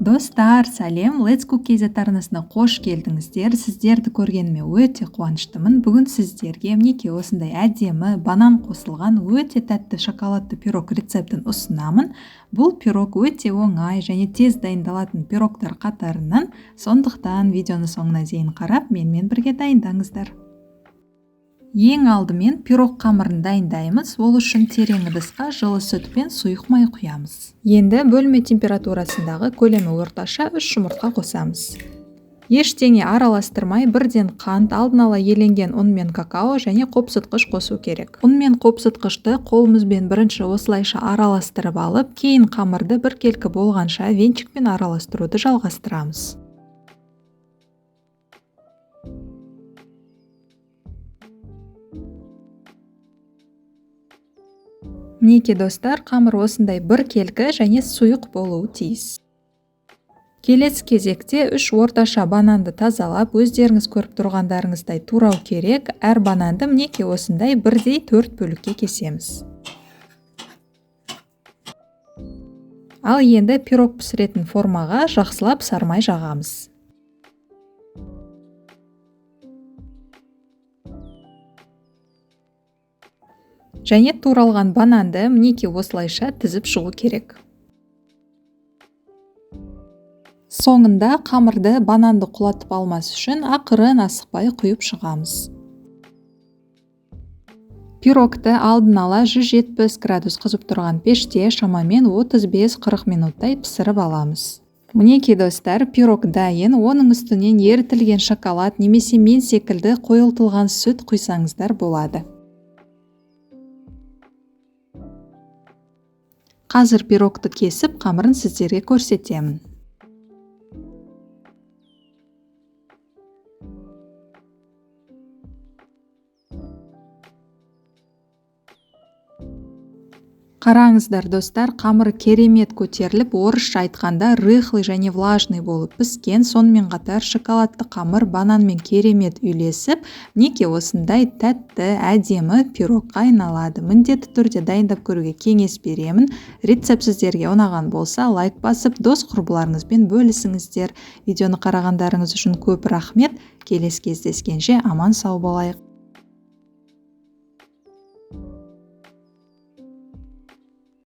Достар, сәлем, Let's Cook KZ арнасына қош келдіңіздер. Сіздерді көргеніме өте қуаныштымын. Бүгін сіздерге мінекей осындай әдемі банан қосылған өте тәтті шоколадты пирог рецептін ұсынамын. Бұл пирог өте оңай және тез дайындалатын пирогтар қатарынан, сондықтан видеоны соңына дейін қарап, менімен бірге дайындаңыздар. Ең алдымен пирог қамырын дайындаймыз. Ол үшін терең ыдысқа жылы сүт пен сұйық май құямыз. Енді бөлме температурасындағы көлемі орташа 3 жұмыртқа қосамыз. Ештеңе араластырмай бірден қант, алдын ала еленген ұн мен какао және қопсытқыш қосу керек. Ұн мен қопсытқышты қолымызбен бірінші осылайша араластырып алып, кейін қамырды біркелкі болғанша венчикпен араластыруды жалғастырамыз. Мінекей достар, қамыр осындай біркелкі және сұйық болуы тиіс. Келесі кезекте 3 орташа бананды тазалап, өздеріңіз көріп тұрғандарыңыздай турау керек. Әр бананды мінекей осындай бірдей 4 бөлікке кесеміз. Ал енді пирог пісіретін формаға жақсылап сармай жағамыз. Және туралған бананды мінекей осылайша тізіп шығу керек. Соңында қамырды бананды құлатып алмас үшін ақырын асықпай құйып шығамыз. Пирогты алдын ала 170 градус қызып тұрған пеште шамамен 35-40 минуттай пісіріп аламыз. Мінекей достар, пирог дайын, оның үстінен ерітілген шоколад немесе мен секілді қойылтылған сүт құйсаңыздар болады. Қазір пирогты кесіп, қамырын сіздерге көрсетемін. Қараңыздар достар, қамыры керемет көтеріліп, орысша айтқанда рыхлый және влажный болып піскен. Сонымен қатар шоколадты қамыр бананмен керемет үйлесіп, мінекей осындай тәтті, әдемі пирогқа айналады. Міндетті түрде дайындап көруге кеңес беремін. Рецепт сіздерге ұнаған болса, лайк басып, дос құрбыларыңызбен бөлісіңіздер. Видеоны қарағандарыңыз үшін көп рахмет. Келесі кездескенше аман сау болайық.